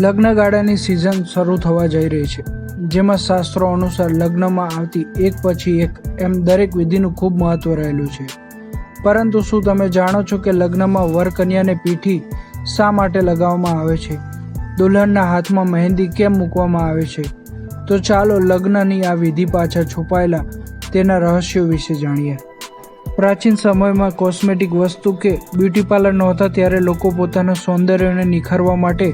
લગ્નગાળાની season શરૂ થવા જઈ રહી છે, જેમાં શાસ્ત્રો અનુસાર લગ્નમાં આવતી એક પછી એક એમ દરેક વિધિનું ખૂબ મહત્વ રહેલું છે. પરંતુ શું તમે જાણો છો કે લગ્નમાં વર કન્યાને પીઠી શા માટે લગાવવામાં આવે છે? દુલ્હનના હાથમાં મહેંદી કેમ મૂકવામાં આવે છે? તો ચાલો લગ્નની આ વિધિ પાછળ છુપાયેલા તેના રહસ્યો વિશે જાણીએ. પ્રાચીન સમયમાં કોસ્મેટિક વસ્તુ કે બ્યુટી પાર્લર નહોતા, ત્યારે લોકો પોતાના સૌંદર્યને નિખારવા માટે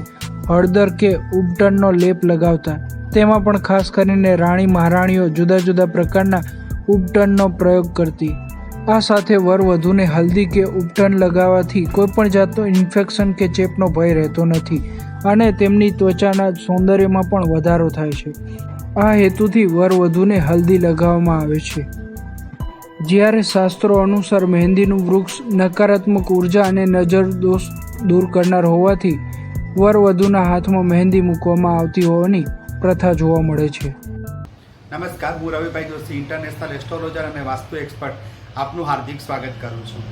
હળદર કે ઉબટનનો લેપ લગાવતા. તેમાં પણ ખાસ કરીને રાણી મહારાણીઓ જુદા જુદા પ્રકારના ઉબટનનો પ્રયોગ કરતી. આ સાથે વરવધુને હલ્દી કે ઉબટન લગાવવાથી કોઈપણ જાતનું ઇન્ફેક્શન કે ચેપનો ભય રહેતો નથી અને તેમની ત્વચાના સૌંદર્યમાં પણ વધારો થાય છે. આ હેતુથી વરવધુને હલ્દી લગાવવામાં આવે છે. જ્યારે શાસ્ત્રો અનુસાર મહેંદીનું વૃક્ષ નકારાત્મક ઉર્જા અને નજર દોષ દૂર કરનાર હોવાથી વરવધુના હાથમાં મહેંદી મૂકવામાં આવતી હોવાની પ્રથા જોવા મળે છે. નમસ્કાર, હું રવિભાઈ જોશી, ઇન્ટરનેશનલ એસ્ટ્રોલોજર અને વાસ્તુ એક્સપર્ટ, આપનું હાર્દિક સ્વાગત કરું છું.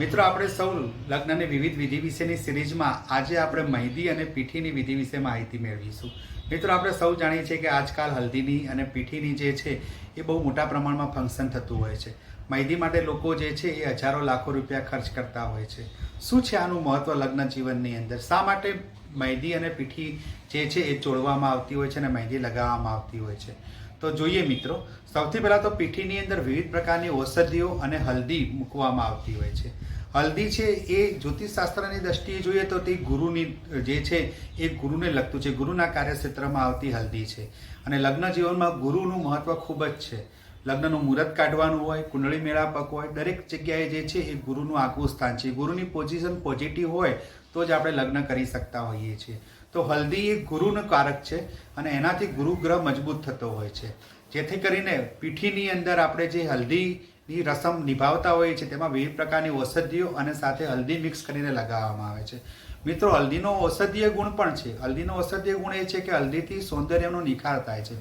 મિત્રો, આપણે સૌ લગ્નની વિવિધ વિધિ વિશેની સિરીઝમાં આજે આપણે મહેંદી અને પીઠીની વિધિ વિશે માહિતી મેળવીશું. મિત્રો, આપણે સૌ જાણીએ છીએ કે આજકાલ હલ્દીની અને પીઠીની જે છે એ બહુ મોટા પ્રમાણમાં ફંક્શન થતું હોય છે. મહેંદી માટે લોકો જે છે એ હજારો લાખો રૂપિયા ખર્ચ કરતા હોય છે. શું છે આનું મહત્વ લગ્ન જીવનની અંદર? શા માટે મહેંદી અને પીઠી જે છે એ જોડવામાં આવતી હોય છે અને મહેંદી લગાવવામાં આવતી હોય છે? તો જોઈએ મિત્રો, સૌથી પહેલાં તો પીઠીની અંદર વિવિધ પ્રકારની ઔષધિઓ અને હલ્દી મૂકવામાં આવતી હોય છે. હલ્દી છે એ જ્યોતિષશાસ્ત્રની દ્રષ્ટિએ જોઈએ તો તે ગુરુની જે છે એ ગુરુને લગતું છે, ગુરુના કાર્યક્ષેત્રમાં આવતી હલ્દી છે. અને લગ્ન જીવનમાં ગુરુનું મહત્વ ખૂબ જ છે. લગ્નનું મુહૂર્ત કાઢવાનું હોય, કુંડળી મેળાપક હોય, દરેક જગ્યાએ જે છે એ ગુરુનું આગવું સ્થાન છે. ગુરુની પોઝિશન પોઝિટિવ હોય તો જ આપણે લગ્ન કરી શકતા હોઈએ છીએ. તો હલ્દી એ ગુરુનું કારક છે અને એનાથી ગુરુગ્રહ મજબૂત થતો હોય છે. જેથી કરીને પીઠીની અંદર આપણે જે હલ્દીની રસમ નિભાવતા હોઈએ છીએ તેમાં વિવિધ પ્રકારની ઔષધિઓ અને સાથે હલ્દી મિક્સ કરીને લગાવવામાં આવે છે. મિત્રો, હલ્દીનો ઔષધીય ગુણ પણ છે. હલ્દીનો ઔષધીય ગુણ એ છે કે હલ્દીથી સૌંદર્યનો નિખાર થાય છે.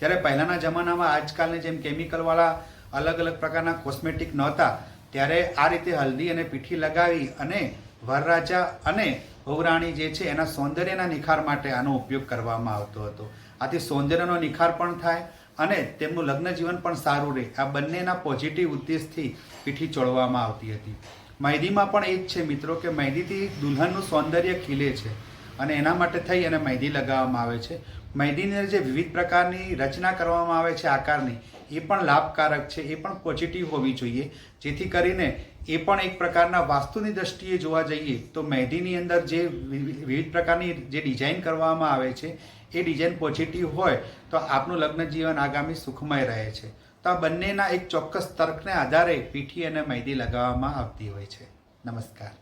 જ્યારે પહેલાંના જમાનામાં આજકાલની જેમ કેમિકલવાળા અલગ અલગ પ્રકારના કોસ્મેટિક નહોતા, ત્યારે આ રીતે હલ્દી અને પીઠી લગાવી અને વરરાજા અને વહુરાણી જે છે એના સૌંદર્યના નિખાર માટે આનો ઉપયોગ કરવામાં આવતો હતો. આથી સૌંદર્યનો નિખાર પણ થાય અને તેમનું લગ્ન જીવન પણ સારું રહે. આ બંનેના પોઝિટિવ ઉદ્દેશથી પીઠી ચોળવામાં આવતી હતી. મહેંદીમાં પણ એ જ છે મિત્રો કે મહેંદીથી દુલ્હનનું સૌંદર્ય ખીલે છે અને એના માટે થઈ અને મહેંદી લગાવવામાં આવે છે. મહેંદીની જે વિવિધ પ્રકારની રચના કરવામાં આવે છે આકારની, એ પણ લાભકારક છે, એ પણ પોઝિટિવ હોવી જોઈએ. જેથી કરીને એ પણ એક પ્રકારના વાસ્તુની દ્રષ્ટિએ જોવા જઈએ તો મહેંદીની અંદર જે વિવિધ પ્રકારની જે ડિઝાઇન કરવામાં આવે છે એ ડિઝાઇન પોઝિટિવ હોય તો આપનું લગ્ન જીવન આગામી સુખમય રહે છે. તો આ બંનેના એક ચોક્કસ તર્કને આધારે પીઠી અને મહેંદી લગાવવામાં આવતી હોય છે. નમસ્કાર.